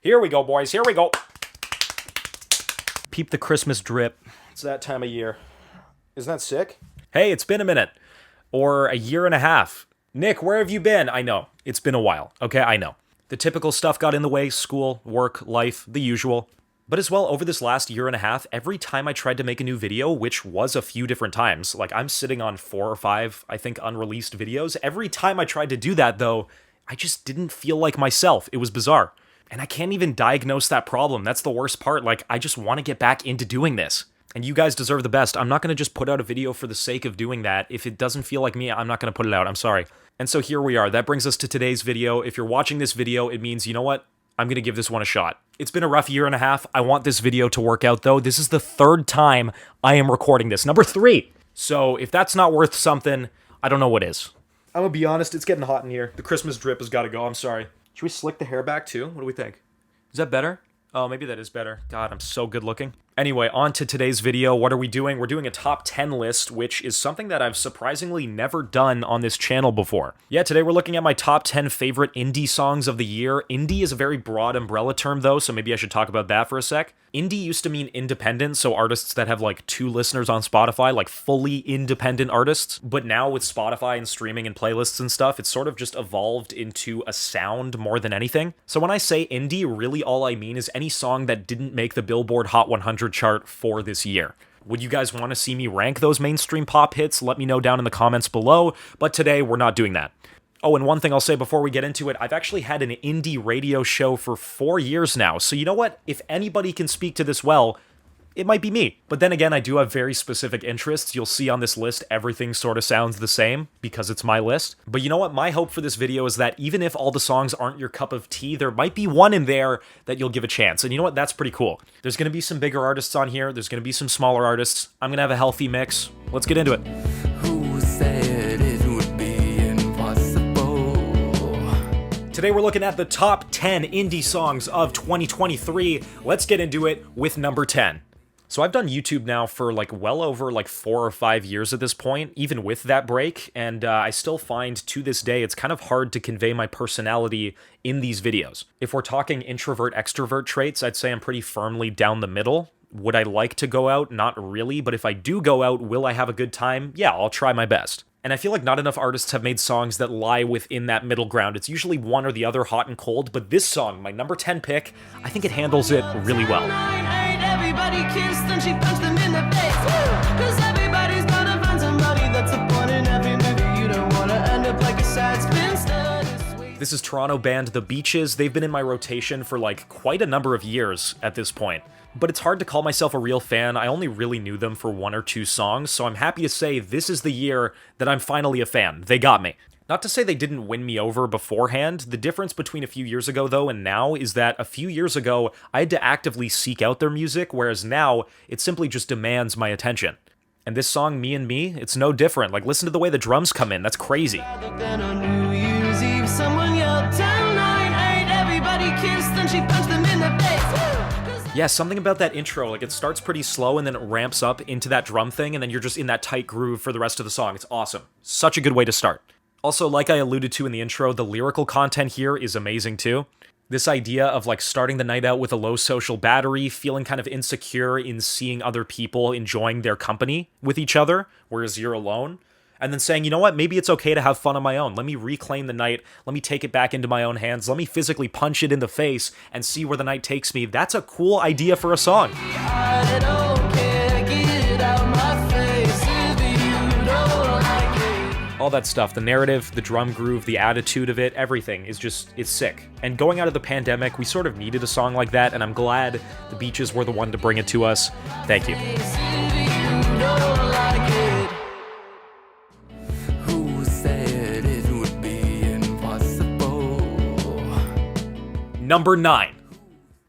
Here we go, boys. Here we go. Peep the Christmas drip. It's that time of year. Isn't that sick? Hey, it's been a minute. Or a year and a half. Nick, where have you been? I know. It's been a while. Okay, I know. The typical stuff got in the way. School, work, life, the usual. But as well, over this last year and a half, every time I tried to make a new video, which was a few different times, like I'm sitting on 4 or 5, I think, unreleased videos. Every time I tried to do that, though, I just didn't feel like myself. It was bizarre. And I can't even diagnose that problem. That's the worst part. Like, I just want to get back into doing this. And you guys deserve the best. I'm not going to just put out a video for the sake of doing that. If it doesn't feel like me, I'm not going to put it out. I'm sorry. And so here we are. That brings us to today's video. If you're watching this video, it means, you know what? I'm going to give this one a shot. It's been a rough year and a half. I want this video to work out, though. This is the 3rd time I am recording this. Number 3. So if that's not worth something, I don't know what is. I'm going to be honest. It's getting hot in here. The Christmas drip has got to go. I'm sorry. Should we slick the hair back, too? What do we think? Is that better? Oh, maybe that is better. God, I'm so good looking. Anyway, on to today's video. What are we doing? We're doing a top 10 list, which is something that I've surprisingly never done on this channel before. Yeah, today we're looking at my top 10 favorite indie songs of the year. Indie is a very broad umbrella term, though, so maybe I should talk about that for a sec. Indie used to mean independent, so artists that have like 2 listeners on Spotify, like fully independent artists. But now with Spotify and streaming and playlists and stuff, it's sort of just evolved into a sound more than anything. So when I say indie, really all I mean is any song that didn't make the Billboard Hot 100 chart for this year. Would you guys want to see me rank those mainstream pop hits? Let me know down in the comments below, but today we're not doing that. Oh, and one thing I'll say before we get into it, I've actually had an indie radio show for 4 years now, so you know what? If anybody can speak to this well, it might be me. But then again, I do have very specific interests. You'll see on this list, everything sort of sounds the same because it's my list. But you know what? My hope for this video is that even if all the songs aren't your cup of tea, there might be one in there that you'll give a chance. And you know what? That's pretty cool. There's going to be some bigger artists on here. There's going to be some smaller artists. I'm going to have a healthy mix. Let's get into it. Who said it would be impossible? Today we're looking at the top 10 indie songs of 2023. Let's get into it with number 10. So I've done YouTube now for well over 4 or 5 years at this point, even with that break, and I still find to this day it's kind of hard to convey my personality in these videos. If we're talking introvert-extrovert traits, I'd say I'm pretty firmly down the middle. Would I like to go out? Not really, but if I do go out, will I have a good time? Yeah, I'll try my best. And I feel like not enough artists have made songs that lie within that middle ground. It's usually one or the other, hot and cold, but this song, my number 10 pick, I think it handles it really well. Everybody kissed and she punched them in the face. Cause everybody's gonna find somebody that's a point in every movie. You don't wanna end up like a sad spin stud. This is Toronto band The Beaches. They've been in my rotation for quite a number of years at this point. But it's hard to call myself a real fan. I only really knew them for 1 or 2 songs, so I'm happy to say this is the year that I'm finally a fan. They got me. Not to say they didn't win me over beforehand. The difference between a few years ago, though, and now is that a few years ago, I had to actively seek out their music, whereas now, it simply just demands my attention. And this song, Me and Me, it's no different. Listen to the way the drums come in. That's crazy. Then on New Year's Eve, someone yelled, 10-9-8, everybody kissed and she punched them in the face. Yeah, something about that intro, it starts pretty slow and then it ramps up into that drum thing, and then you're just in that tight groove for the rest of the song. It's awesome. Such a good way to start. Also, like I alluded to in the intro, the lyrical content here is amazing too. This idea of starting the night out with a low social battery, feeling kind of insecure in seeing other people enjoying their company with each other, whereas you're alone. And then saying, you know what, maybe it's okay to have fun on my own. Let me reclaim the night. Let me take it back into my own hands. Let me physically punch it in the face and see where the night takes me. That's a cool idea for a song. I don't care, get out my face if you don't like it. All that stuff, the narrative, the drum groove, the attitude of it, everything is just, it's sick. And going out of the pandemic, we sort of needed a song like that, and I'm glad The Beaches were the one to bring it to us. Thank you. Who said it would be impossible? Number 9.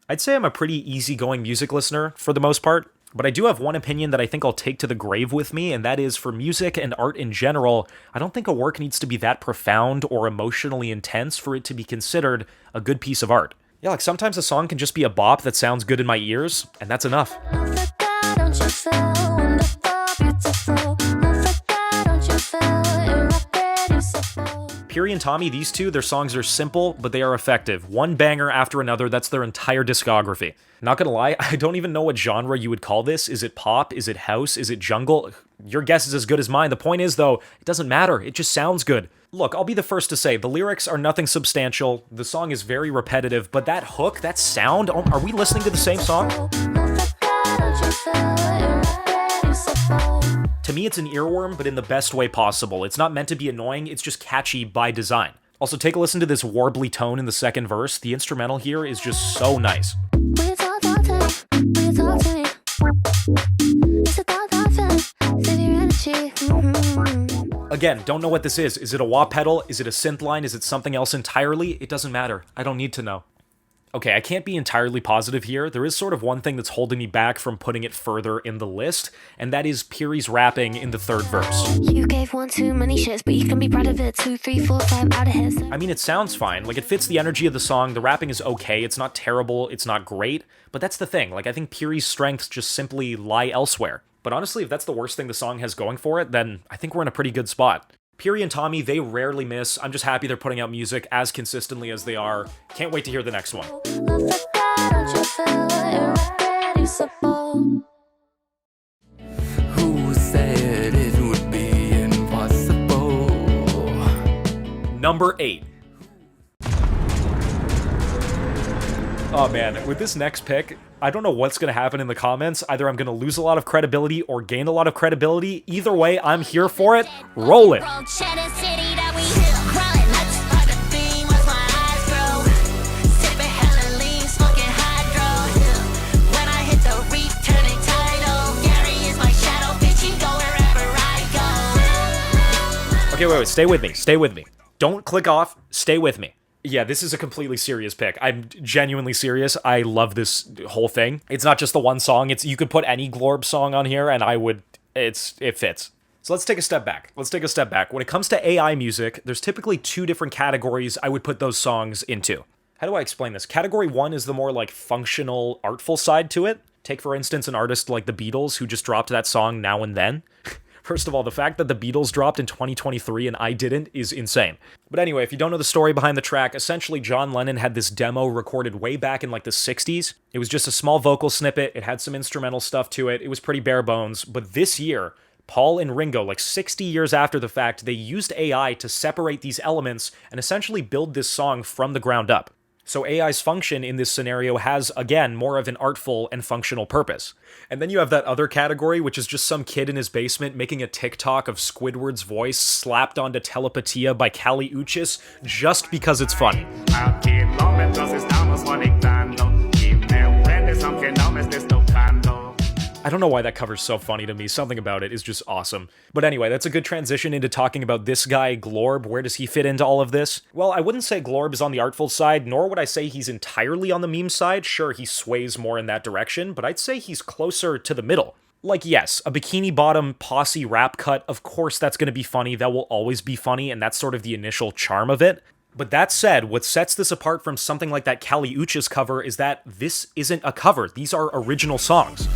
I'd say I'm a pretty easygoing music listener for the most part, but I do have one opinion that I think I'll take to the grave with me, and that is for music and art in general, I don't think a work needs to be that profound or emotionally intense for it to be considered a good piece of art. Yeah, sometimes a song can just be a bop that sounds good in my ears, and that's enough. Piri and Tommy, these two, their songs are simple, but they are effective. One banger after another, that's their entire discography. Not gonna lie, I don't even know what genre you would call this. Is it pop? Is it house? Is it jungle? Your guess is as good as mine. The point is, though, it doesn't matter. It just sounds good. Look, I'll be the first to say, the lyrics are nothing substantial, the song is very repetitive, but that hook, that sound, are we listening to the same song? To me, it's an earworm, but in the best way possible. It's not meant to be annoying, it's just catchy by design. Also, take a listen to this warbly tone in the second verse. The instrumental here is just so nice. Again, don't know what this is. Is it a wah pedal? Is it a synth line? Is it something else entirely? It doesn't matter. I don't need to know. Okay, I can't be entirely positive here. There is sort of one thing that's holding me back from putting it further in the list, and that is Piri's rapping in the third verse. You gave one too many shits, but you can be proud of it. 2, 3, 4, 5 out of his. I mean, it sounds fine. Like, it fits the energy of the song. The rapping is okay. It's not terrible. It's not great. But that's the thing. Like, I think Piri's strengths just simply lie elsewhere. But honestly, if that's the worst thing the song has going for it, then I think we're in a pretty good spot. Piri and Tommy, they rarely miss. I'm just happy they're putting out music as consistently as they are. Can't wait to hear the next one. Who said it would be impossible? Number 8. Oh man, with this next pick, I don't know what's going to happen in the comments. Either I'm going to lose a lot of credibility or gain a lot of credibility. Either way, I'm here for it. Roll it. Okay, wait, stay with me. Stay with me. Don't click off. Stay with me. Yeah, this is a completely serious pick. I'm genuinely serious. I love this whole thing. It's not just the one song. You could put any Glorb song on here and it fits. So let's take a step back. When it comes to AI music, there's typically 2 different categories I would put those songs into. How do I explain this? Category 1 is the more like functional, artful side to it. Take, for instance, an artist like the Beatles who just dropped that song Now and Then. First of all, the fact that the Beatles dropped in 2023 and I didn't is insane. But anyway, if you don't know the story behind the track, essentially John Lennon had this demo recorded way back in like the 60s. It was just a small vocal snippet, it had some instrumental stuff to it, it was pretty bare bones, but this year, Paul and Ringo, like 60 years after the fact, they used AI to separate these elements and essentially build this song from the ground up. So AI's function in this scenario has, again, more of an artful and functional purpose. And then you have that other category, which is just some kid in his basement making a TikTok of Squidward's voice slapped onto Telepatia by Kali Uchis just because it's funny. I don't know why that cover's so funny to me. Something about it is just awesome. But anyway, that's a good transition into talking about this guy, Glorb. Where does he fit into all of this? Well, I wouldn't say Glorb is on the artful side, nor would I say he's entirely on the meme side. Sure, he sways more in that direction, but I'd say he's closer to the middle. Like, yes, a Bikini Bottom posse rap cut, of course that's going to be funny. That will always be funny, and that's sort of the initial charm of it. But that said, what sets this apart from something like that Kali Uchis cover is that this isn't a cover. These are original songs.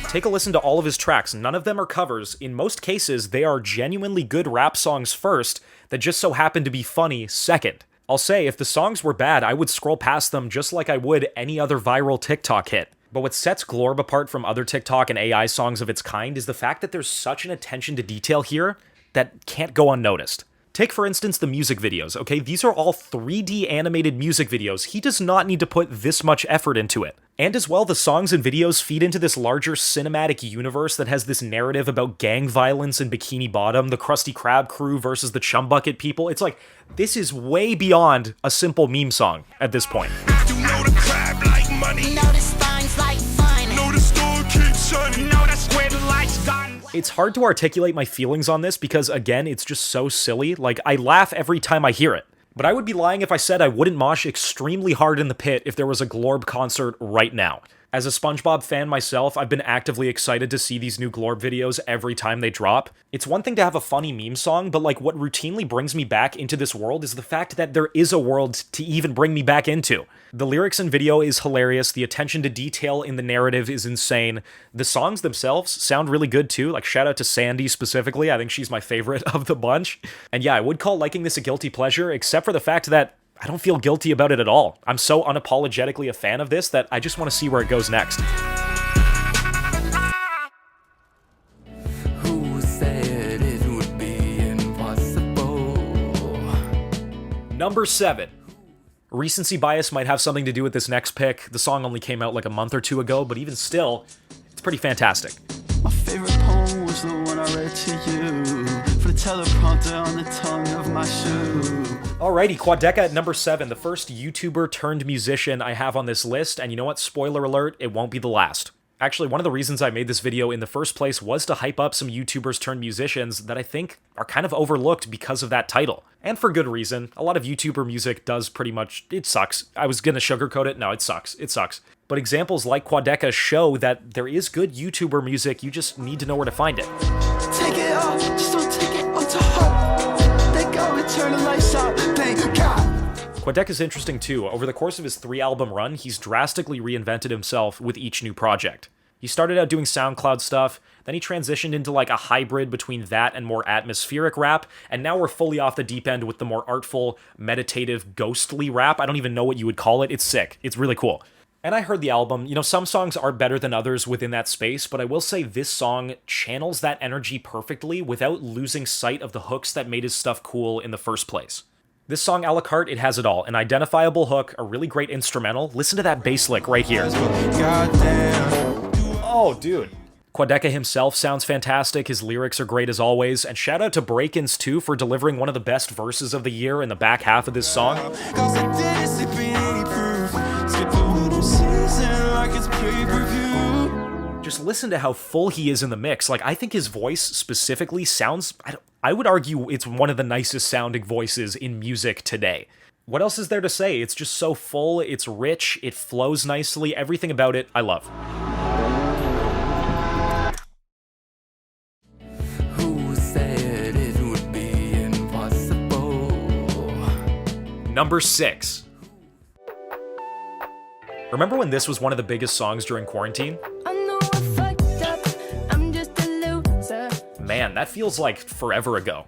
Take a listen to all of his tracks. None of them are covers. In most cases, they are genuinely good rap songs first that just so happen to be funny second. I'll say, if the songs were bad, I would scroll past them just like I would any other viral TikTok hit. But what sets Glorb apart from other TikTok and AI songs of its kind is the fact that there's such an attention to detail here that can't go unnoticed. Take, for instance, the music videos, okay? These are all 3D animated music videos. He does not need to put this much effort into it. And as well, the songs and videos feed into this larger cinematic universe that has this narrative about gang violence in Bikini Bottom, the Krusty Krab crew versus the Chum Bucket people. It's like, this is way beyond a simple meme song at this point. You know the crab like money. Know the spines like fun. Know the store keeps shining. Know that squid likes gun. It's hard to articulate my feelings on this because, again, it's just so silly. Like, I laugh every time I hear it. But I would be lying if I said I wouldn't mosh extremely hard in the pit if there was a Glorb concert right now. As a SpongeBob fan myself, I've been actively excited to see these new Glorb videos every time they drop. It's one thing to have a funny meme song, but like what routinely brings me back into this world is the fact that there is a world to even bring me back into. The lyrics and video is hilarious, the attention to detail in the narrative is insane, the songs themselves sound really good too, like shout out to Sandy specifically, I think she's my favorite of the bunch. And yeah, I would call liking this a guilty pleasure, except for the fact that I don't feel guilty about it at all. I'm so unapologetically a fan of this that I just want to see where it goes next. Who said it would be impossible? Number 7. Recency bias might have something to do with this next pick. The song only came out like a month or two ago, but even still, it's pretty fantastic. My favorite poem was the one I read to you, for the teleprompter on the tongue of my shoe. Alrighty, Quadeca at number 7, the first YouTuber turned musician I have on this list, and you know what? Spoiler alert, it won't be the last. Actually, one of the reasons I made this video in the first place was to hype up some YouTubers turned musicians that I think are kind of overlooked because of that title. And for good reason. A lot of YouTuber music does pretty much, it sucks. I was gonna sugarcoat it, no, it sucks. It sucks. But examples like Quadeca show that there is good YouTuber music, you just need to know where to find it. Take it off, just don't take it onto heart. They go and turn the lights out, thank God. Quadeca's interesting too. Over the course of his 3-album run, he's drastically reinvented himself with each new project. He started out doing SoundCloud stuff, then he transitioned into like a hybrid between that and more atmospheric rap, and now we're fully off the deep end with the more artful, meditative, ghostly rap. I don't even know what you would call it. It's sick. It's really cool. And I heard the album. You know, some songs are better than others within that space, but I will say this song channels that energy perfectly without losing sight of the hooks that made his stuff cool in the first place. This song, a la carte, it has it all. An identifiable hook, a really great instrumental. Listen to that bass lick right here. Oh, dude. Quadeca himself sounds fantastic, his lyrics are great as always, and shout out to Breakins too for delivering one of the best verses of the year in the back half of this song. Just listen to how full he is in the mix. Like, I think his voice specifically sounds, I would argue it's one of the nicest sounding voices in music today. What else is there to say? It's just so full, it's rich, it flows nicely, everything about it, I love. Who said it would be impossible? Number 6. Remember when this was one of the biggest songs during quarantine? I know I fucked up, I'm just a loser. Man, that feels like forever ago.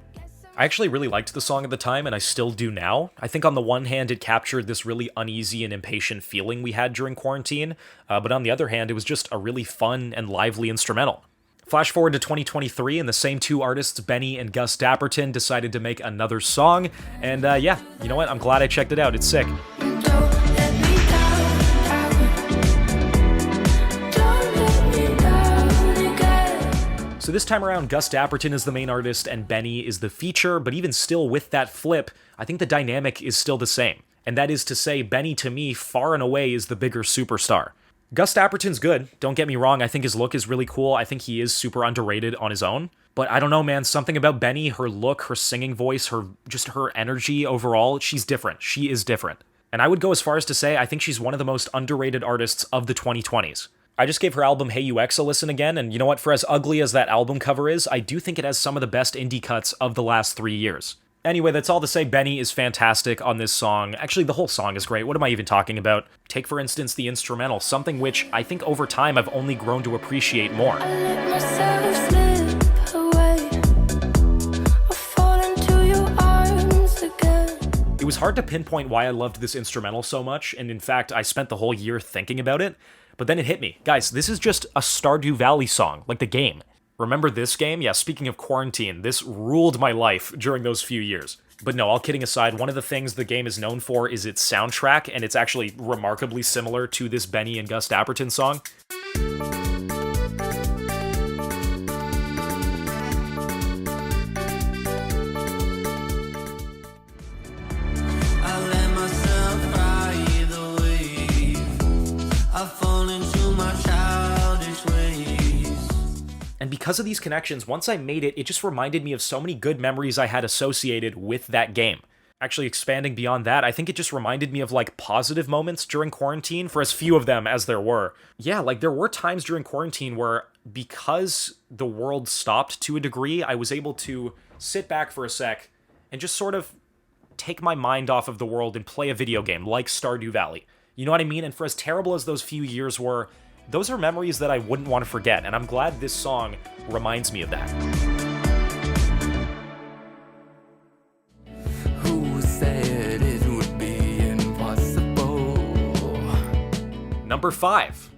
I actually really liked the song at the time, and I still do now. I think on the one hand, it captured this really uneasy and impatient feeling we had during quarantine, but on the other hand, it was just a really fun and lively instrumental. Flash forward to 2023, and the same two artists, Benny and Gus Dapperton, decided to make another song, and yeah, you know what? I'm glad I checked it out. It's sick. Don't let me down, don't let me down again. So this time around, Gus Dapperton is the main artist and Benny is the feature, but even still with that flip, I think the dynamic is still the same. And that is to say, Benny to me, far and away, is the bigger superstar. Gus Dapperton's good, don't get me wrong, I think his look is really cool, I think he is super underrated on his own. But I don't know, man, something about Benny, her look, her singing voice, her energy overall, she's different. She is different. And I would go as far as to say I think she's one of the most underrated artists of the 2020s. I just gave her album Hey UX a listen again, and you know what, for as ugly as that album cover is, I do think it has some of the best indie cuts of the last 3 years. Anyway, that's all to say Benny is fantastic on this song. Actually, the whole song is great. What am I even talking about? Take, for instance, the instrumental, something which I think over time I've only grown to appreciate more. I let myself slip away. I fall into your arms again. It was hard to pinpoint why I loved this instrumental so much, and in fact, I spent the whole year thinking about it, but then it hit me. Guys, this is just a Stardew Valley song, like the game. Remember this game? Yeah, speaking of quarantine, this ruled my life during those few years. But no, all kidding aside, one of the things the game is known for is its soundtrack, and it's actually remarkably similar to this Benny and Gus Dapperton song. I let myself ride the wave. I fall into my childish ways. And because of these connections, once I made it, it just reminded me of so many good memories I had associated with that game. Actually, expanding beyond that, I think it just reminded me of like positive moments during quarantine, for as few of them as there were. Yeah, like there were times during quarantine where, because the world stopped to a degree, I was able to sit back for a sec and just sort of take my mind off of the world and play a video game like Stardew Valley. You know what I mean? And for as terrible as those few years were, those are memories that I wouldn't want to forget, and I'm glad this song reminds me of that. Who said it would be impossible? Number 5.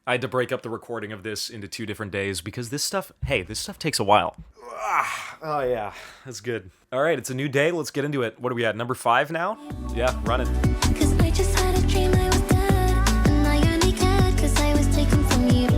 I had to break up the recording of this into 2 different days because this stuff takes a while. Oh yeah, that's good. All right, it's a new day. Let's get into it. What are we at? Number 5 now? Yeah, run it. 'Cause I just had a dream I was dead, and I only cared 'cause I was taken from you.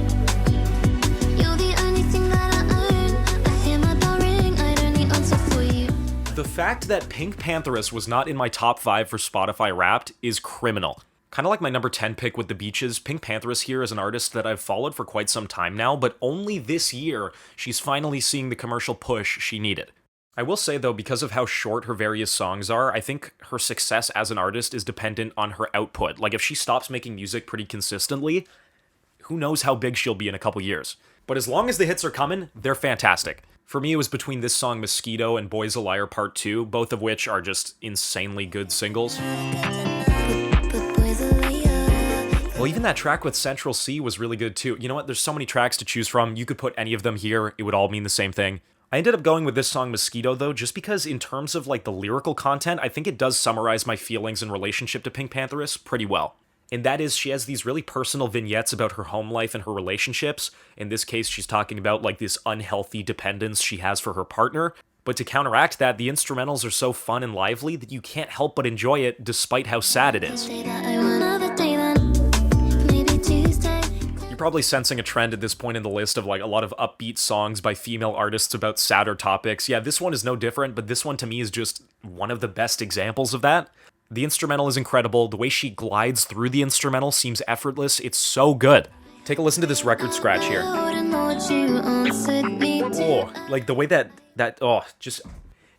You're the only thing that I own. I hear my bell ring, I'd only answer for you. The fact that Pink Pantheress was not in my top 5 for Spotify Wrapped is criminal. Kind of like my number 10 pick with The Beaches, Pink Pantheress here is an artist that I've followed for quite some time now, but only this year she's finally seeing the commercial push she needed. I will say though, because of how short her various songs are, I think her success as an artist is dependent on her output. Like if she stops making music pretty consistently, who knows how big she'll be in a couple years. But as long as the hits are coming, they're fantastic. For me, it was between this song Mosquito and Boy's a Liar Part 2, both of which are just insanely good singles. But boys are liar. Well, even that track with Central C was really good too. You know what? There's so many tracks to choose from. You could put any of them here. It would all mean the same thing. I ended up going with this song Mosquito though, just because in terms of like the lyrical content, I think it does summarize my feelings in relationship to Pink Pantheress pretty well. And that is, she has these really personal vignettes about her home life and her relationships. In this case, she's talking about like this unhealthy dependence she has for her partner. But to counteract that, the instrumentals are so fun and lively that you can't help but enjoy it despite how sad it is. Say that I will another day then. Maybe Tuesday. You're probably sensing a trend at this point in the list of like a lot of upbeat songs by female artists about sadder topics. Yeah, this one is no different, but this one to me is just one of the best examples of that. The instrumental is incredible. The way she glides through the instrumental seems effortless. It's so good. Take a listen to this record scratch here. I wouldn't know what you answered me to. Oh, like the way it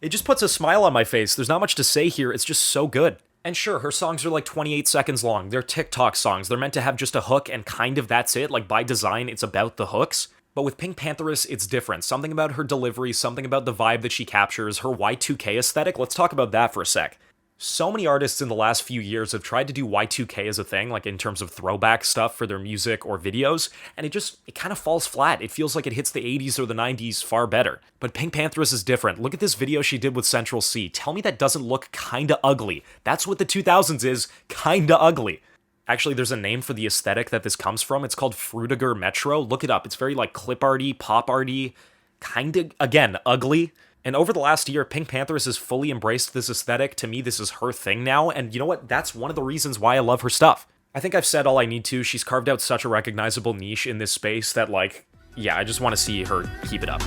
just puts a smile on my face. There's not much to say here. It's just so good. And sure, her songs are like 28 seconds long. They're TikTok songs. They're meant to have just a hook and kind of that's it. Like by design, it's about the hooks. But with Pink Pantheress, it's different. Something about her delivery, something about the vibe that she captures, her Y2K aesthetic. Let's talk about that for a sec. So many artists in the last few years have tried to do Y2K as a thing, like in terms of throwback stuff for their music or videos, and it kind of falls flat. It feels like it hits the 80s or the 90s far better. But Pink Pantheress is different. Look at this video she did with Central C. Tell me that doesn't look kinda ugly. That's what the 2000s is, kinda ugly. Actually, there's a name for the aesthetic that this comes from. It's called Frutiger Metro. Look it up. It's very like clip arty, pop arty, kinda, again, ugly. And over the last year, Pink Pantheress has fully embraced this aesthetic. To me, this is her thing now, and you know what? That's one of the reasons why I love her stuff. I think I've said all I need to. She's carved out such a recognizable niche in this space that, like, yeah, I just want to see her keep it up.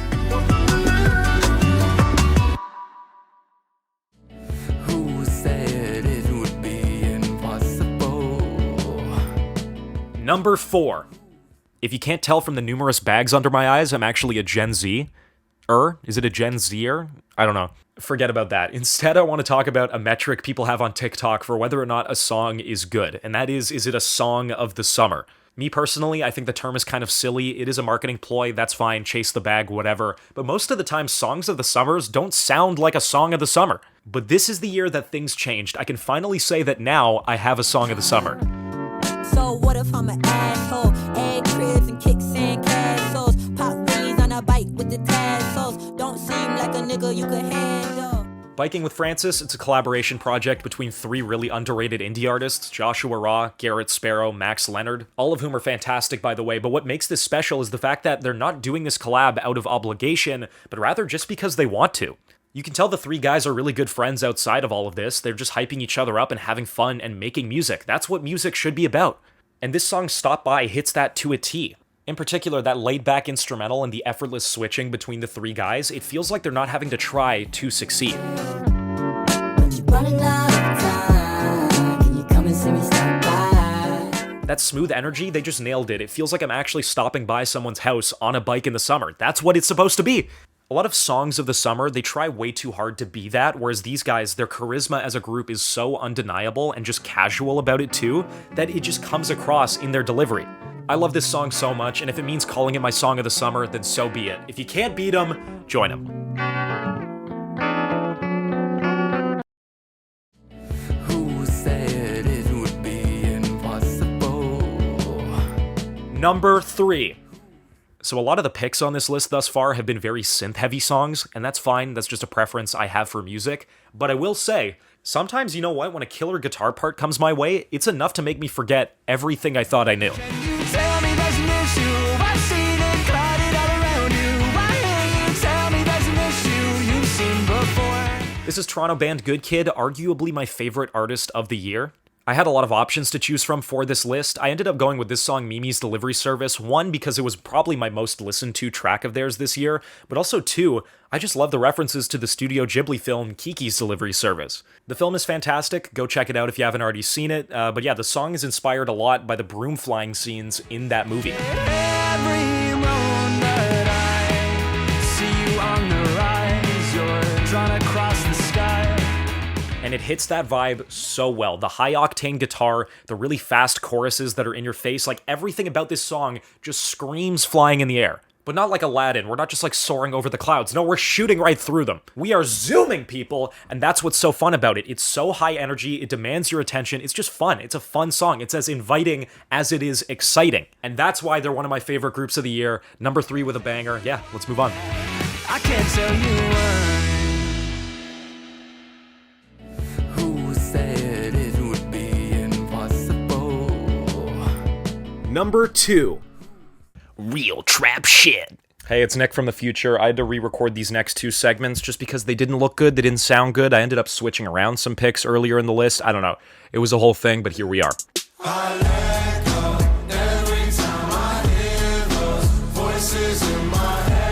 Who said it would be impossible? Number 4. If you can't tell from the numerous bags under my eyes, I'm actually a Gen Z. Is it a Gen Zer? I don't know. Forget about that. Instead, I want to talk about a metric people have on TikTok for whether or not a song is good, and that is it a song of the summer? Me personally, I think the term is kind of silly. It is a marketing ploy, that's fine, chase the bag, whatever. But most of the time, songs of the summers don't sound like a song of the summer. But this is the year that things changed. I can finally say that now I have a song of the summer. So what if I'm an asshole? Egg cribs and kicks and castles. Pop beans on a bike with the tassels. Don't seem like a nigga you could handle. Biking with Francis, it's a collaboration project between 3 really underrated indie artists, Joshua Raw, Garrett Sparrow, Max Leonard, all of whom are fantastic by the way, but what makes this special is the fact that they're not doing this collab out of obligation, but rather just because they want to. You can tell the 3 guys are really good friends outside of all of this. They're just hyping each other up and having fun and making music. That's what music should be about. And this song Stop By hits that to a T. In particular, that laid-back instrumental and the effortless switching between the 3 guys, it feels like they're not having to try to succeed. Running out of time. Can you come and see me stop by? That smooth energy, they just nailed it. It feels like I'm actually stopping by someone's house on a bike in the summer. That's what it's supposed to be. A lot of songs of the summer, they try way too hard to be that, whereas these guys, their charisma as a group is so undeniable and just casual about it too, that it just comes across in their delivery. I love this song so much, and if it means calling it my song of the summer, then so be it. If you can't beat them, join them. Who said it would be impossible? Number 3. So a lot of the picks on this list thus far have been very synth-heavy songs, and that's fine, that's just a preference I have for music. But I will say, sometimes, you know what, when a killer guitar part comes my way, it's enough to make me forget everything I thought I knew. You tell me there's an issue. I've seen it clouded all around you. Why can't you tell me there's an issue you've seen before? This is Toronto band Good Kid, arguably my favorite artist of the year. I had a lot of options to choose from for this list. I ended up going with this song, Mimi's Delivery Service, one, because it was probably my most listened to track of theirs this year, but also two, I just love the references to the Studio Ghibli film Kiki's Delivery Service. The film is fantastic, go check it out if you haven't already seen it, but yeah, the song is inspired a lot by the broom flying scenes in that movie. Every moment I see you on the rise, you're drawn across the sky. And it hits that vibe so well. The high-octane guitar, the really fast choruses that are in your face, like everything about this song just screams flying in the air. But not like Aladdin, we're not just like soaring over the clouds. No, we're shooting right through them. We are zooming, people, and that's what's so fun about it. It's so high energy, it demands your attention, it's just fun. It's a fun song. It's as inviting as it is exciting. And that's why they're one of my favorite groups of the year. Number 3 with a banger. Yeah, let's move on. I can't tell you why. Who said it would be impossible? Number 2. Real trap shit. Hey, it's Nick from the future. I had to re-record these next 2 segments just because they didn't look good, they didn't sound good. I ended up switching around some picks earlier in the list. I don't know. It was a whole thing, but here we are. I let go every time I hear those voices in my head.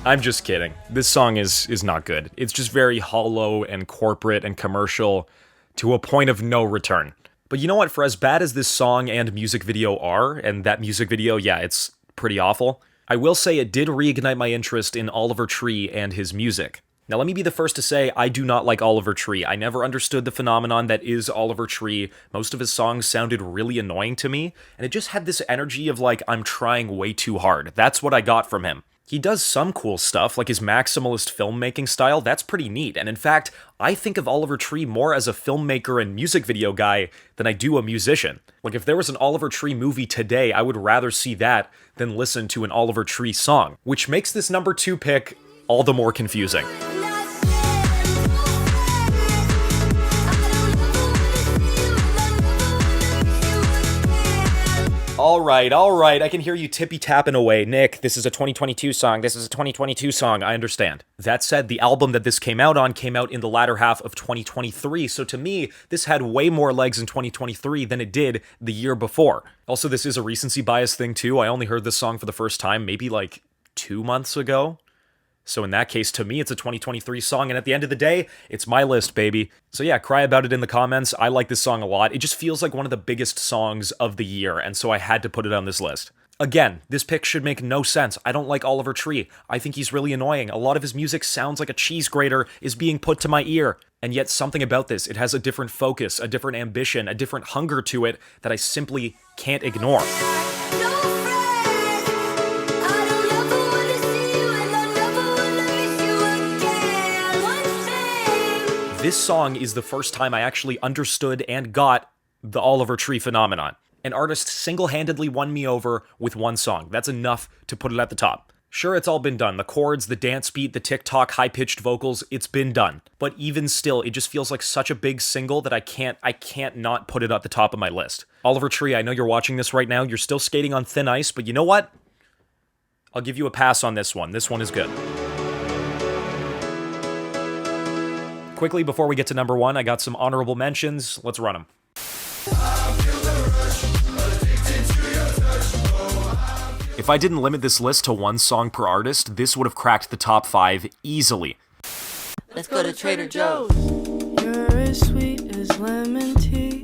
I'm just kidding. This song is not good. It's just very hollow and corporate and commercial to a point of no return. But you know what? For as bad as this song and music video are, and that music video, yeah, it's pretty awful, I will say it did reignite my interest in Oliver Tree and his music. Now, let me be the first to say I do not like Oliver Tree. I never understood the phenomenon that is Oliver Tree. Most of his songs sounded really annoying to me, and it just had this energy of like, I'm trying way too hard. That's what I got from him. He does some cool stuff, like his maximalist filmmaking style, that's pretty neat, and in fact, I think of Oliver Tree more as a filmmaker and music video guy than I do a musician. Like, if there was an Oliver Tree movie today, I would rather see that than listen to an Oliver Tree song, which makes this number 2 pick all the more confusing. All right, I can hear you tippy-tapping away. Nick, this is a 2022 song, I understand. That said, the album that this came out on came out in the latter half of 2023, so to me, this had way more legs in 2023 than it did the year before. Also, this is a recency bias thing too. I only heard this song for the first time maybe like 2 months ago. So in that case, to me, it's a 2023 song, and at the end of the day, it's my list, baby. So yeah, cry about it in the comments. I like this song a lot. It just feels like one of the biggest songs of the year, and so I had to put it on this list. Again, this pick should make no sense. I don't like Oliver Tree. I think he's really annoying. A lot of his music sounds like a cheese grater is being put to my ear. And yet something about this, it has a different focus, a different ambition, a different hunger to it that I simply can't ignore. This song is the first time I actually understood and got the Oliver Tree phenomenon. An artist single-handedly won me over with one song. That's enough to put it at the top. Sure, it's all been done. The chords, the dance beat, the TikTok high-pitched vocals, it's been done. But even still, it just feels like such a big single that I can't not put it at the top of my list. Oliver Tree, I know you're watching this right now. You're still skating on thin ice, but you know what? I'll give you a pass on this one. This one is good. Quickly, before we get to number 1, I got some honorable mentions. Let's run them. If I didn't limit this list to one song per artist, this would have cracked the top 5 easily. Let's go to Trader Joe's. You're as sweet as lemon tea.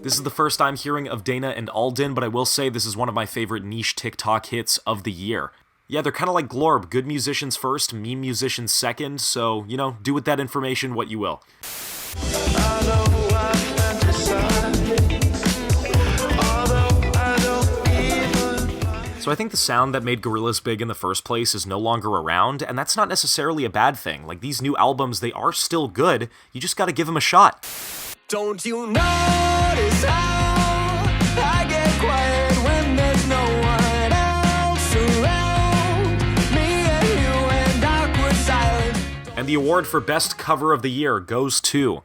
This is the first I'm hearing of Dana and Alden, but I will say this is one of my favorite niche TikTok hits of the year. Yeah, they're kind of like Glorb, good musicians first, meme musicians second, so, you know, do with that information what you will. So I think the sound that made Gorillaz big in the first place is no longer around, and that's not necessarily a bad thing. Like, these new albums, they are still good, you just gotta give them a shot. Don't you notice how I get quiet when there's no one else around? Me and you and awkward silence. And the award for Best Cover of the Year goes to...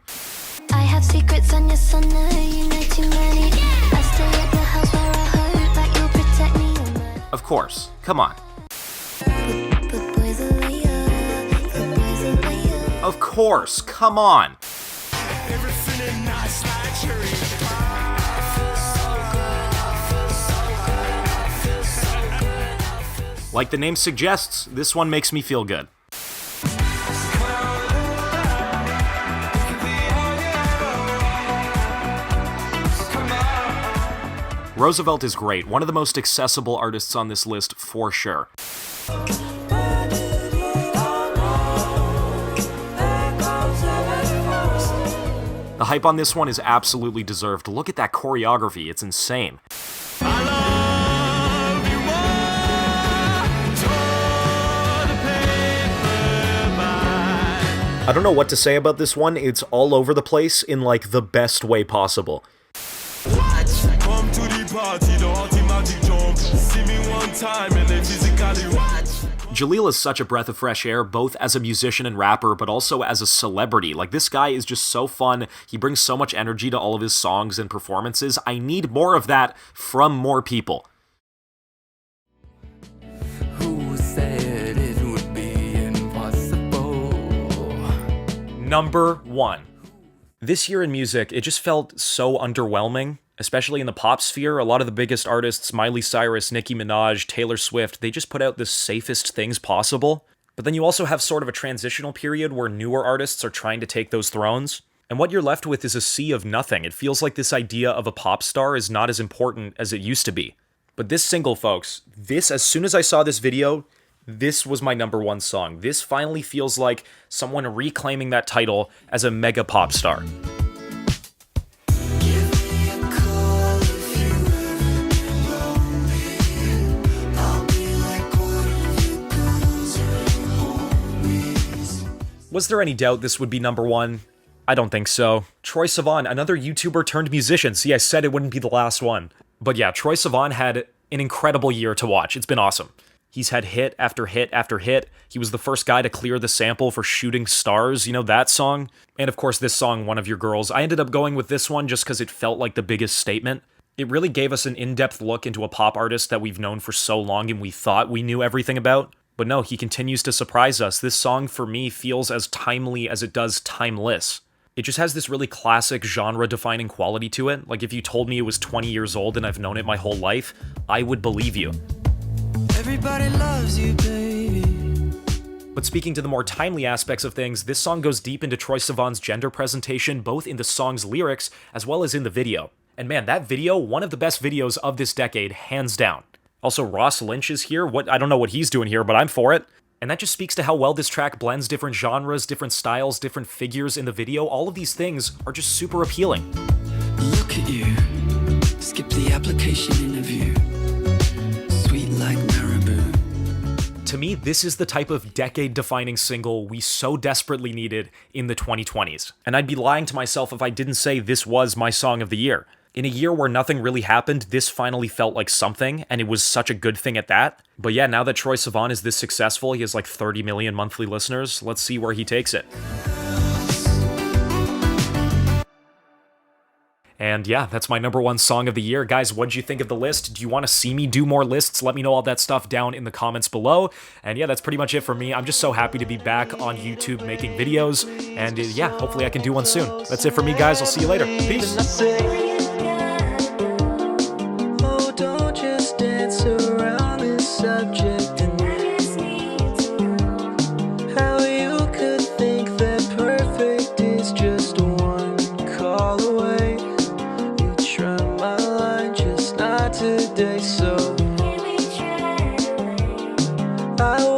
I have secrets on your son, you know too many. I stay at the house where I hope that you'll protect me. Of course, come on. Good boys are layer, good boys are layer. Of course, come on. Everything nice like cherry Like the name suggests, this one makes me feel good. Roosevelt is great, one of the most accessible artists on this list for sure. The hype on this one is absolutely deserved. Look at that choreography, it's insane. I don't know what to say about this one, it's all over the place in like the best way possible. Come to the party, the automatic jump. See me one time and then physically watch. Jaleel is such a breath of fresh air, both as a musician and rapper, but also as a celebrity. Like, this guy is just so fun. He brings so much energy to all of his songs and performances. I need more of that from more people. Who said it would be impossible? Number 1. This year in music, it just felt so underwhelming, especially in the pop sphere. A lot of the biggest artists, Miley Cyrus, Nicki Minaj, Taylor Swift, they just put out the safest things possible. But then you also have sort of a transitional period where newer artists are trying to take those thrones. And what you're left with is a sea of nothing. It feels like this idea of a pop star is not as important as it used to be. But this single, folks, as soon as I saw this video, this was my number 1 song. This finally feels like someone reclaiming that title as a mega pop star. Was there any doubt this would be number 1? I don't think so. Troye Sivan, another YouTuber turned musician. See, I said it wouldn't be the last one. But yeah, Troye Sivan had an incredible year to watch. It's been awesome. He's had hit after hit after hit. He was the first guy to clear the sample for Shooting Stars, you know, that song. And of course, this song, One of Your Girls. I ended up going with this one just because it felt like the biggest statement. It really gave us an in-depth look into a pop artist that we've known for so long and we thought we knew everything about. But no, he continues to surprise us. This song, for me, feels as timely as it does timeless. It just has this really classic genre-defining quality to it. Like, if you told me it was 20 years old and I've known it my whole life, I would believe you. Everybody loves you, baby. But speaking to the more timely aspects of things, this song goes deep into Troye Sivan's gender presentation, both in the song's lyrics as well as in the video. And man, that video, one of the best videos of this decade, hands down. Also, Ross Lynch is here. I don't know what he's doing here, but I'm for it. And that just speaks to how well this track blends different genres, different styles, different figures in the video. All of these things are just super appealing. Look at you. Skip the application interview. Sweet like marabou. To me, this is the type of decade-defining single we so desperately needed in the 2020s. And I'd be lying to myself if I didn't say this was my song of the year. In a year where nothing really happened, this finally felt like something, and it was such a good thing at that. But yeah, now that Troye Sivan is this successful, he has like 30 million monthly listeners, let's see where he takes it. And yeah, that's my number 1 song of the year. Guys, what'd you think of the list? Do you want to see me do more lists? Let me know all that stuff down in the comments below. And yeah, that's pretty much it for me. I'm just so happy to be back on YouTube making videos. And yeah, hopefully I can do one soon. That's it for me, guys. I'll see you later. Peace. Oh, don't just dance around this subject and how you could think that perfect is just one call away. You I